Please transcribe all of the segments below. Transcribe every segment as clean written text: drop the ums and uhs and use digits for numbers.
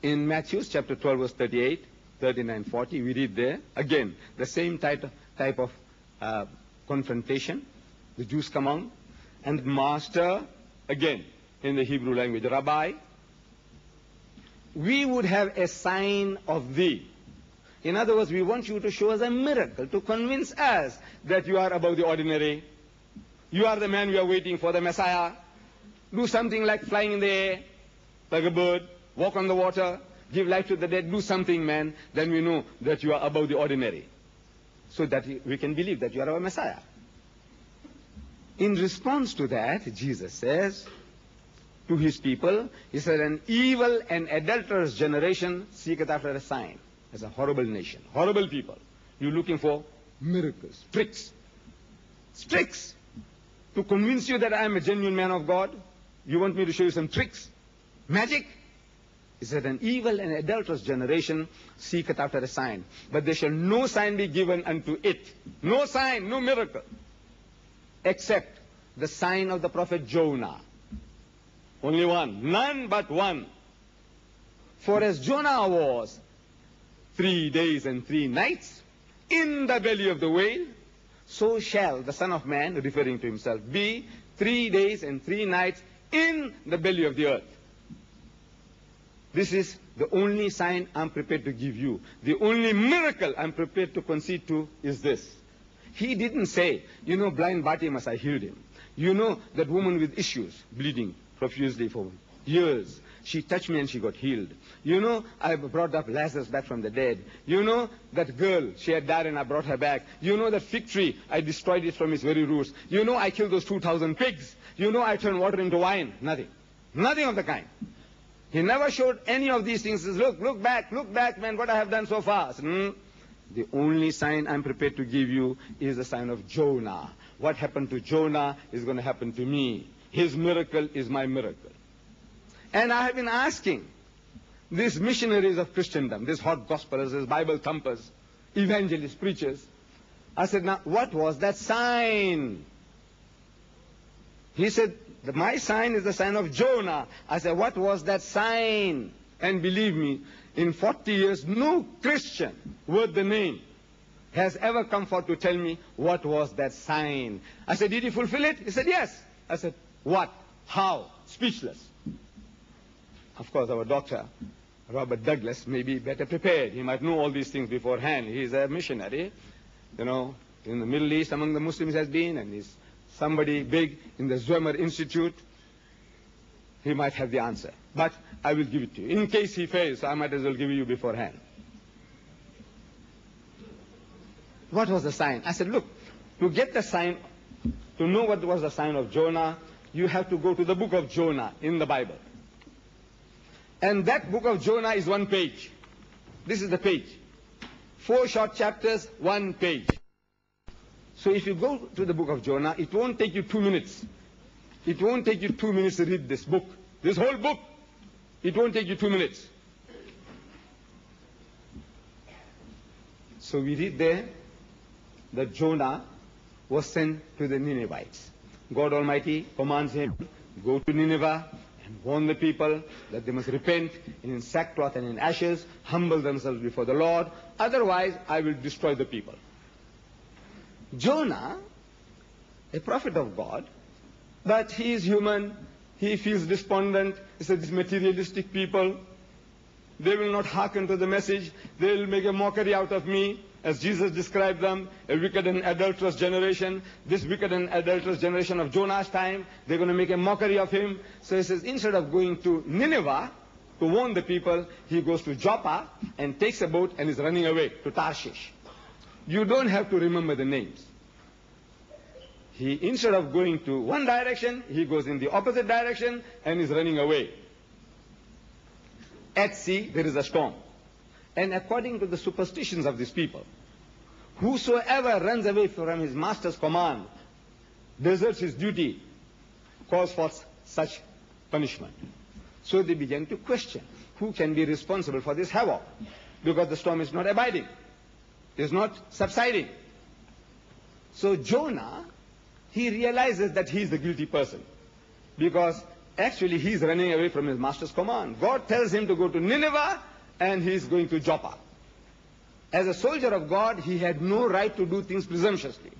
In Matthew chapter 12, verse 38, 39, 40, we read there, again, the same type of confrontation. The Jews come on, and Master, again, in the Hebrew language, Rabbi, we would have a sign of thee. In other words, we want you to show us a miracle, to convince us that you are above the ordinary. You are the man we are waiting for, the Messiah. Do something like flying in the air, like a bird, walk on the water, give life to the dead, do something, man, then we know that you are above the ordinary. So that we can believe that you are our Messiah. In response to that, Jesus says to his people, he said, an evil and adulterous generation seeketh after a sign. It's a horrible nation, horrible people. You're looking for miracles, tricks. Tricks to convince you that I am a genuine man of God. You want me to show you some tricks? Magic? He said, an evil and adulterous generation seeketh after a sign, but there shall no sign be given unto it. No sign, no miracle, except the sign of the prophet Jonah. Only one, none but one. For as Jonah was 3 days and 3 nights in the belly of the whale, so shall the Son of Man, referring to himself, be 3 days and 3 nights in the belly of the earth. This is the only sign I'm prepared to give you. The only miracle I'm prepared to concede to is this. He didn't say, you know, blind Bartimaeus, I healed him. You know, that woman with issues, bleeding profusely for years, she touched me and she got healed. You know, I brought up Lazarus back from the dead. You know, that girl, she had died and I brought her back. You know, that fig tree, I destroyed it from its very roots. You know, I killed those 2,000 pigs. You know, I turned water into wine. Nothing. Nothing of the kind. He never showed any of these things. He says, look back, man, what I have done so far. Said, the only sign I'm prepared to give you is the sign of Jonah. What happened to Jonah is going to happen to me. His miracle is my miracle. And I have been asking these missionaries of Christendom, these hot gospelers, these Bible thumpers, evangelists, preachers. I said, now, what was that sign? He said, my sign is the sign of Jonah. I said, what was that sign? And believe me, in 40 years, no Christian worth the name has ever come forth to tell me what was that sign. I said, did he fulfill it? He said, yes. I said, what? How? Speechless. Of course, our doctor, Robert Douglas, may be better prepared. He might know all these things beforehand. He's a missionary, you know, in the Middle East among the Muslims has been, and he's somebody big in the Zwemer Institute. He might have the answer. But I will give it to you. In case he fails, I might as well give you beforehand. What was the sign? I said, look, to get the sign, to know what was the sign of Jonah, you have to go to the book of Jonah in the Bible. And that book of Jonah is 1 page. This is the page. 4 short chapters, 1 page. So if you go to the book of Jonah, it won't take you 2 minutes. It won't take you 2 minutes to read this book. This whole book. It won't take you 2 minutes. So we read there that Jonah was sent to the Ninevites. God Almighty commands him, go to Nineveh and warn the people that they must repent in sackcloth and in ashes, humble themselves before the Lord, otherwise I will destroy the people. Jonah, a prophet of God, but he is human, he feels despondent. He said, these materialistic people, they will not hearken to the message, they will make a mockery out of me, as Jesus described them, a wicked and adulterous generation. This wicked and adulterous generation of Jonah's time, they're going to make a mockery of him. So he says, instead of going to Nineveh to warn the people, he goes to Joppa and takes a boat and is running away to Tarshish. You don't have to remember the names. He, instead of going to one direction, he goes in the opposite direction and is running away. At sea, there is a storm. And according to the superstitions of these people, whosoever runs away from his master's command, deserts his duty, calls for such punishment. So they began to question, who can be responsible for this havoc? Because the storm is not abiding, is not subsiding. So Jonah, he realizes that he is the guilty person, because Actually, he's running away from his master's command. God tells him to go to Nineveh, and he's going to Joppa. As a soldier of God, he had no right to do things presumptuously.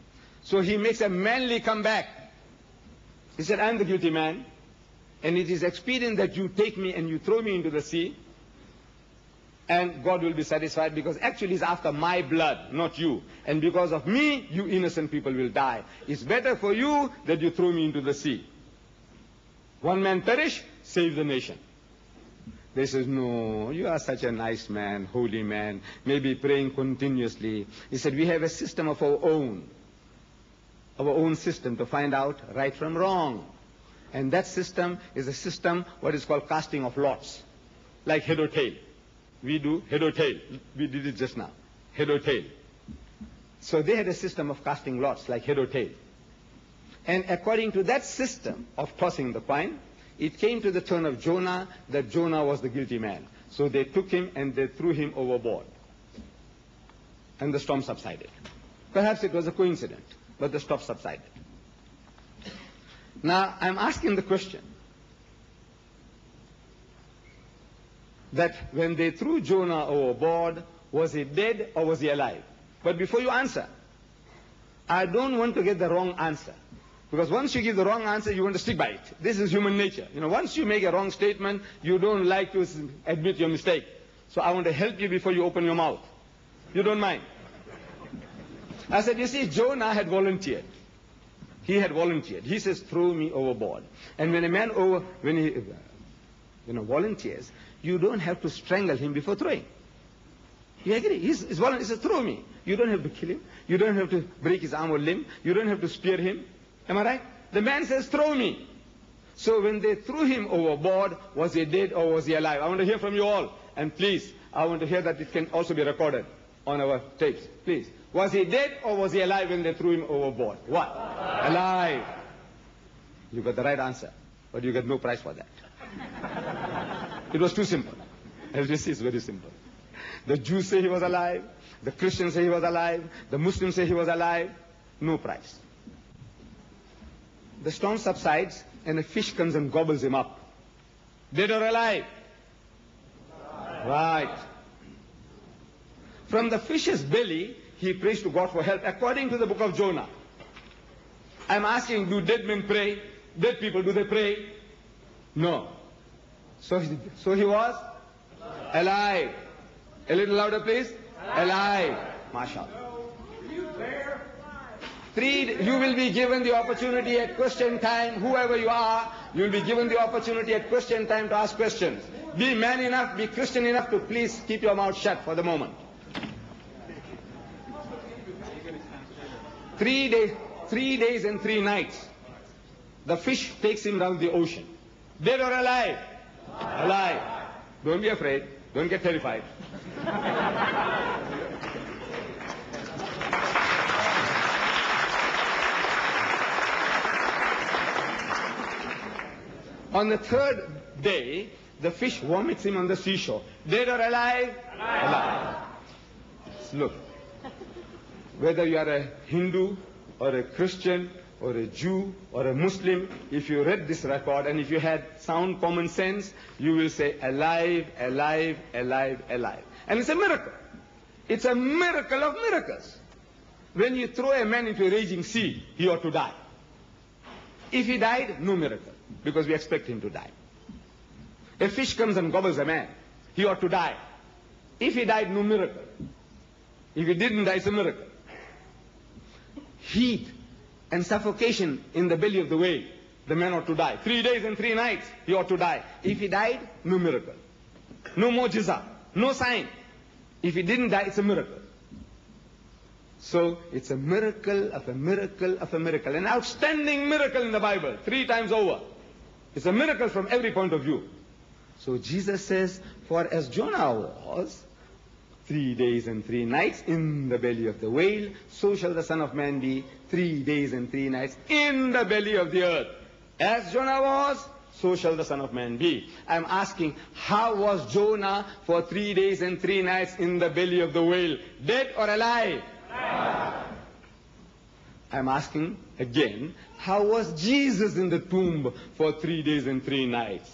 So he makes a manly comeback. He said, I'm the guilty man, and it is expedient that you take me and you throw me into the sea, and God will be satisfied, because actually it's after my blood, not you. And because of me, you innocent people will die. It's better for you that you throw me into the sea. One man perish, save the nation. They says, no, you are such a nice man, holy man, maybe praying continuously. He said, we have a system of our own system to find out right from wrong. And that system is a system, what is called casting of lots, like head or tail. We do head or tail. We did it just now, head or tail. So they had a system of casting lots, like head or tail. And according to that system of tossing the coin, it came to the turn of Jonah that Jonah was the guilty man. So they took him and they threw him overboard. And the storm subsided. Perhaps it was a coincidence, but the storm subsided. Now, I'm asking the question that when they threw Jonah overboard, was he dead or was he alive? But before you answer, I don't want to get the wrong answer. Because once you give the wrong answer, you want to stick by it. This is human nature. Once you make a wrong statement, you don't like to admit your mistake. So I want to help you before you open your mouth. You don't mind? I said, you see, Jonah had volunteered. He had volunteered. He says, throw me overboard. And when a man volunteers, you don't have to strangle him before throwing. You agree? He says, throw me. You don't have to kill him. You don't have to break his arm or limb. You don't have to spear him. Am I right? The man says, throw me. So when they threw him overboard, was he dead or was he alive? I want to hear from you all. And please, I want to hear that it can also be recorded on our tapes. Please. Was he dead or was he alive when they threw him overboard? What? Alive. You got the right answer. But you get no prize for that. It was too simple. LGC is very simple. The Jews say he was alive. The Christians say he was alive. The Muslims say he was alive. No prize. The storm subsides and a fish comes and gobbles him up. Dead or alive? Right. From the fish's belly, he prays to God for help according to the book of Jonah. I'm asking, do dead men pray? Dead people, do they pray? No. So he was alive. A little louder, please. Alive. MashaAllah. You will be given the opportunity at question time, whoever you are, you will be given the opportunity at question time to ask questions. Be man enough, be Christian enough to please keep your mouth shut for the moment. 3 days and 3 nights, the fish takes him down the ocean. Dead or alive? Alive. Don't be afraid. Don't get terrified. On the 3rd day, the fish vomits him on the seashore. Dead or alive? Alive. Look, whether you are a Hindu or a Christian or a Jew or a Muslim, if you read this record and if you had sound common sense, you will say alive, alive, alive, alive. And it's a miracle. It's a miracle of miracles. When you throw a man into a raging sea, he ought to die. If he died, no miracle, because we expect him to die. A fish comes and gobbles a man, he ought to die. If he died, no miracle. If he didn't die, it's a miracle. Heat and suffocation in the belly of the whale, the man ought to die. 3 days and 3 nights, he ought to die. If he died, no miracle. No mu'jiza, no sign. If he didn't die, it's a miracle. So it's a miracle of a miracle of a miracle. An outstanding miracle in the Bible, 3 times over. It's a miracle from every point of view. So Jesus says, for as Jonah was 3 days and 3 nights in the belly of the whale, so shall the Son of Man be 3 days and 3 nights in the belly of the earth. As Jonah was, so shall the Son of Man be. I'm asking, how was Jonah for 3 days and 3 nights in the belly of the whale? Dead or alive? I'm asking again, how was Jesus in the tomb for 3 days and 3 nights?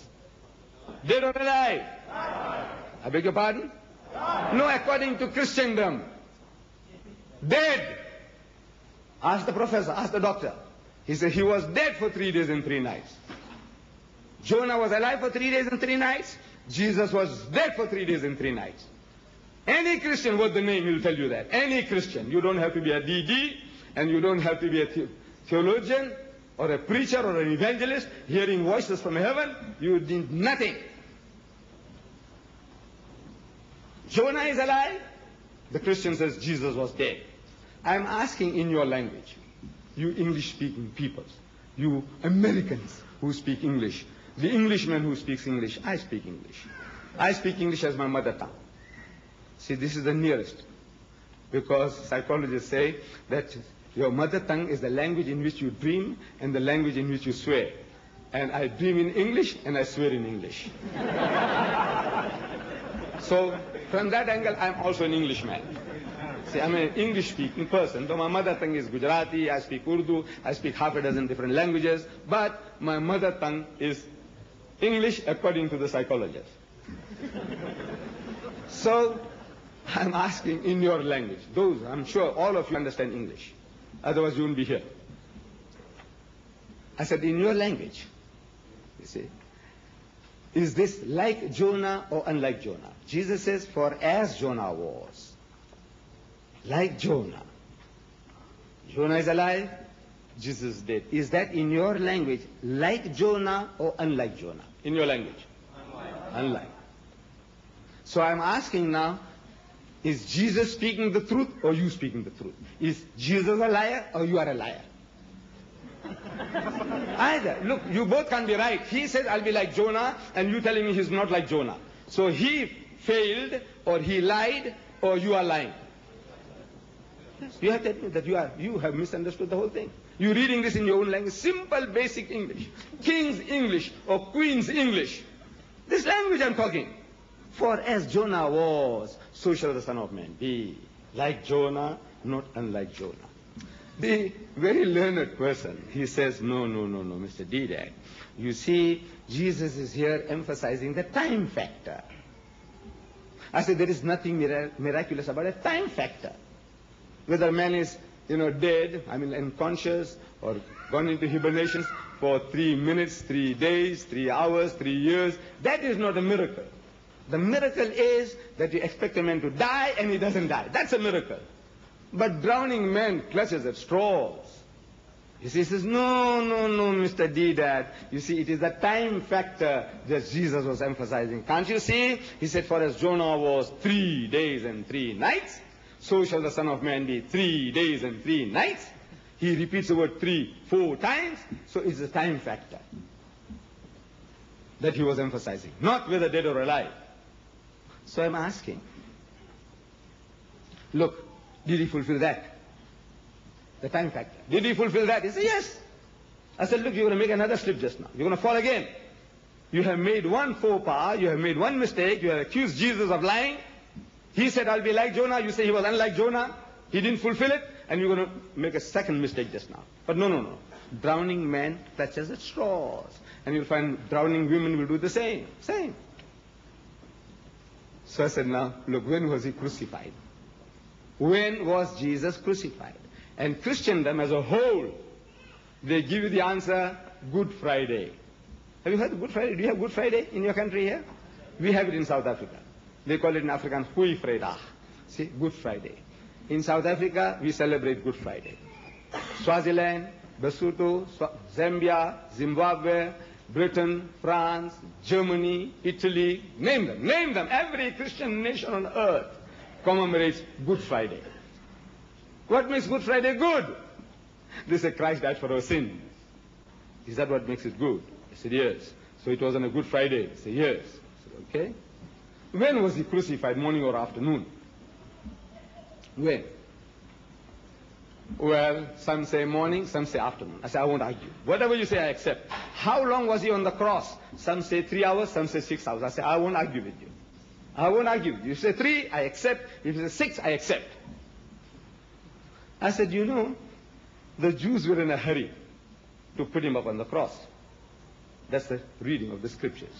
Dead or alive? I beg your pardon? No, according to Christendom. Dead. Ask the professor, ask the doctor. He said he was dead for 3 days and 3 nights. Jonah was alive for 3 days and 3 nights. Jesus was dead for 3 days and 3 nights. Any Christian worth the name will tell you that. Any Christian. You don't have to be a DD, and you don't have to be a theologian, or a preacher, or an evangelist, hearing voices from heaven. You need nothing. Jonah is alive. The Christian says Jesus was dead. I'm asking in your language, you English-speaking peoples, you Americans who speak English, the Englishman who speaks English, I speak English. I speak English as my mother tongue. See, this is the nearest. Because psychologists say that your mother tongue is the language in which you dream and the language in which you swear. And I dream in English and I swear in English. So, from that angle, I'm also an Englishman. See, I'm an English-speaking person, though my mother tongue is Gujarati, I speak Urdu, I speak half a dozen different languages, but my mother tongue is English according to the psychologists. So, I'm asking in your language. Those, I'm sure all of you understand English. Otherwise you wouldn't be here. I said, in your language, you see, is this like Jonah or unlike Jonah? Jesus says, for as Jonah was, like Jonah. Jonah is alive, Jesus is dead. Is that in your language like Jonah or unlike Jonah? In your language? Unlike. So I'm asking now, is Jesus speaking the truth or you speaking the truth? Is Jesus a liar or you are a liar? Either. Look, you both can't be right. He said, I'll be like Jonah, and you telling me he's not like Jonah. So he failed, or he lied, or you are lying. Yes, you have to admit that you have misunderstood the whole thing. You're reading this in your own language, simple, basic English. King's English or Queen's English. This language I'm talking. For as Jonah was, so shall the Son of Man be. Like Jonah, not unlike Jonah. The very learned person, he says, no, Mr. Didak. You see, Jesus is here emphasizing the time factor. I said, there is nothing miraculous about a time factor. Whether man is, dead, unconscious, or gone into hibernation for 3 minutes, 3 days, 3 hours, 3 years, that is not a miracle. The miracle is that you expect a man to die and he doesn't die. That's a miracle. But drowning man clutches at straws. He says, no, Mr. Didat. You see, it is the time factor that Jesus was emphasizing. Can't you see? He said, for as Jonah was 3 days and 3 nights, so shall the Son of Man be 3 days and 3 nights. He repeats the word 3, 4 times, so it's the time factor that he was emphasizing, not whether dead or alive. So I'm asking, look, did he fulfill that? The time factor. Did he fulfill that? He said, yes. I said, look, you're going to make another slip just now. You're going to fall again. You have made one faux pas, you have made one mistake, you have accused Jesus of lying. He said, I'll be like Jonah. You say he was unlike Jonah. He didn't fulfill it, and you're going to make a second mistake just now. But no. Drowning man clutches at straws. And you'll find drowning women will do the same. So I said, now, look, when was he crucified? When was Jesus crucified? And Christendom as a whole, they give you the answer, Good Friday. Have you heard of Good Friday? Do you have Good Friday in your country here? We have it in South Africa. They call it in Afrikaans Goeie Vrydag. See, Good Friday. In South Africa, we celebrate Good Friday. Swaziland, Lesotho, Zambia, Zimbabwe, Britain, France, Germany, Italy, name them. Every Christian nation on earth commemorates Good Friday. What makes Good Friday good? They say Christ died for our sins. Is that what makes it good? I said, yes. So it wasn't a Good Friday. I said, yes. I said, okay. When was he crucified, morning or afternoon? When? Well, some say morning, some say afternoon. I say, I won't argue. Whatever you say, I accept. How long was he on the cross? Some say 3 hours, some say 6 hours. I say, I won't argue with you. I won't argue with you. You say 3, I accept. If you say 6, I accept. I said, The Jews were in a hurry to put him up on the cross. That's the reading of the scriptures.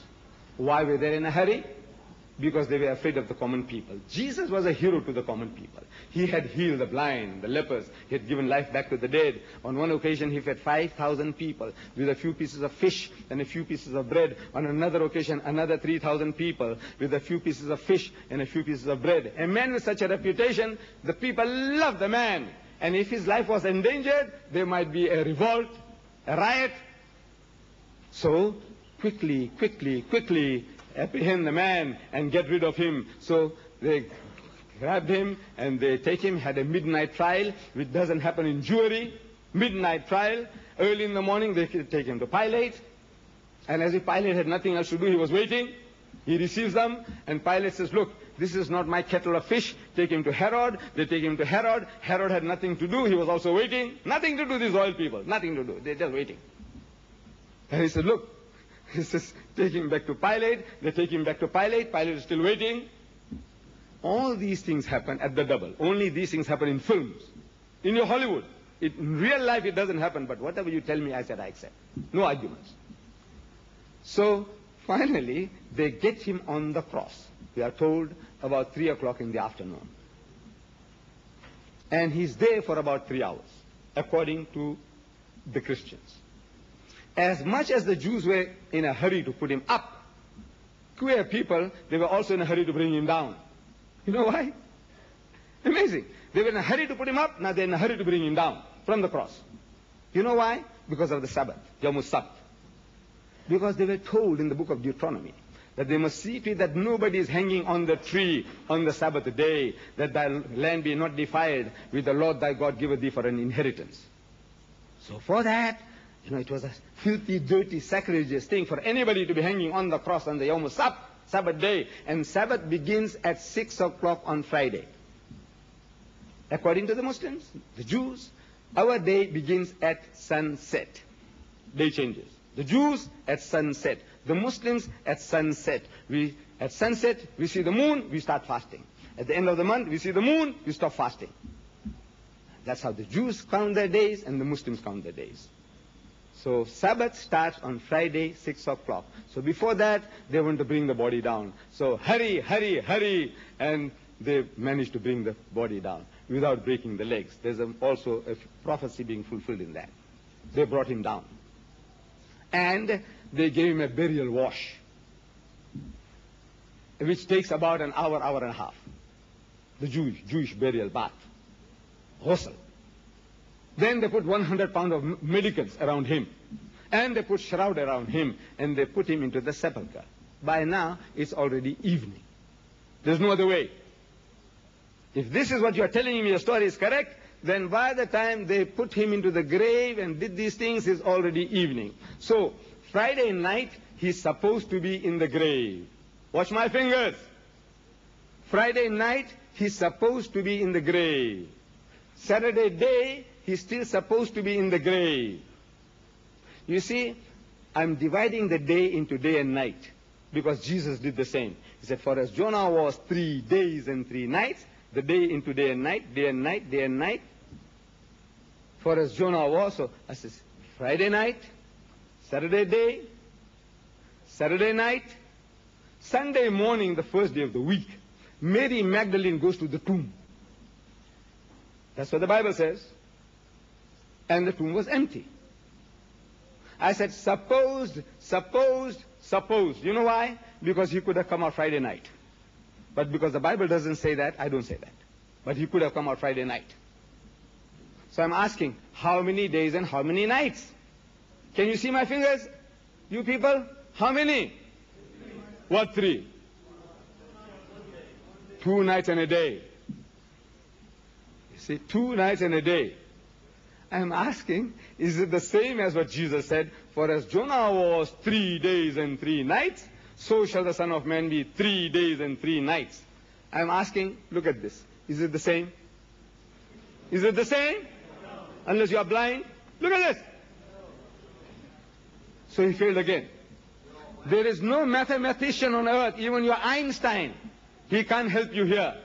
Why were they in a hurry? Because they were afraid of the common people. Jesus was a hero to the common people. He had healed the blind, the lepers. He had given life back to the dead. On one occasion, he fed 5,000 people with a few pieces of fish and a few pieces of bread. On another occasion, another 3,000 people with a few pieces of fish and a few pieces of bread. A man with such a reputation, the people loved the man. And if his life was endangered, there might be a revolt, a riot. So, quickly, apprehend the man and get rid of him. So they grabbed him and they take him, had a midnight trial, which doesn't happen in Jewry. Midnight trial. Early in the morning they take him to Pilate. And as if Pilate had nothing else to do, he was waiting. He receives them and Pilate says, look, this is not my kettle of fish. Take him to Herod. They take him to Herod. Herod had nothing to do. He was also waiting. Nothing to do, these royal people. Nothing to do. They're just waiting. And he said, look, he says, take him back to Pilate. They take him back to Pilate. Pilate is still waiting. All these things happen at the double. Only these things happen in films. In your Hollywood. In real life it doesn't happen, but whatever you tell me, I said I accept. No arguments. So, finally, they get him on the cross. We are told about 3 o'clock in the afternoon. And he's there for about 3 hours, according to the Christians. As much as the Jews were in a hurry to put him up, queer people, they were also in a hurry to bring him down. You know why? Amazing. They were in a hurry to put him up, now they're in a hurry to bring him down from the cross. You know why? Because of the Sabbath, Yom Sabbath. Because they were told in the book of Deuteronomy that they must see to it that nobody is hanging on the tree on the Sabbath day, that thy land be not defiled, which the Lord thy God giveth thee for an inheritance. So for that, it was a filthy, dirty, sacrilegious thing for anybody to be hanging on the cross on the Yom Sabbath, Sabbath day. And Sabbath begins at 6 o'clock on Friday. According to the Muslims, the Jews, our day begins at sunset. Day changes. The Jews at sunset. The Muslims at sunset. At sunset, we see the moon, we start fasting. At the end of the month, we see the moon, we stop fasting. That's how the Jews count their days and the Muslims count their days. So Sabbath starts on Friday, 6 o'clock. So before that, they want to bring the body down. So hurry, and they managed to bring the body down without breaking the legs. There's also a prophecy being fulfilled in that. They brought him down. And they gave him a burial wash, which takes about an hour, hour and a half. The Jewish burial bath. Ghusl. Then they put 100 pounds of medicines around him. And they put shroud around him. And they put him into the sepulchre. By now, it's already evening. There's no other way. If this is what you're telling me, your story is correct, then by the time they put him into the grave and did these things, it's already evening. So, Friday night, he's supposed to be in the grave. Watch my fingers. Friday night, he's supposed to be in the grave. Saturday day, he's still supposed to be in the grave. You see, I'm dividing the day into day and night because Jesus did the same. He said, for as Jonah was 3 days and 3 nights, the day into day and night, day and night, day and night. For as Jonah was, so I says, Friday night, Saturday day, Saturday night, Sunday morning, the first day of the week, Mary Magdalene goes to the tomb. That's what the Bible says. And the tomb was empty. I said, supposed. You know why? Because he could have come out Friday night. But because the Bible doesn't say that, I don't say that. But he could have come out Friday night. So I'm asking, how many days and how many nights? Can you see my fingers? You people? How many? 3. What 3? 2 nights and a day. You see, 2 nights and a day. I'm asking, is it the same as what Jesus said? For as Jonah was 3 days and 3 nights, so shall the Son of Man be 3 days and 3 nights. I'm asking, look at this. Is it the same? Is it the same? No. Unless you are blind. Look at this. So he failed again. There is no mathematician on earth, even your Einstein. He can't help you here.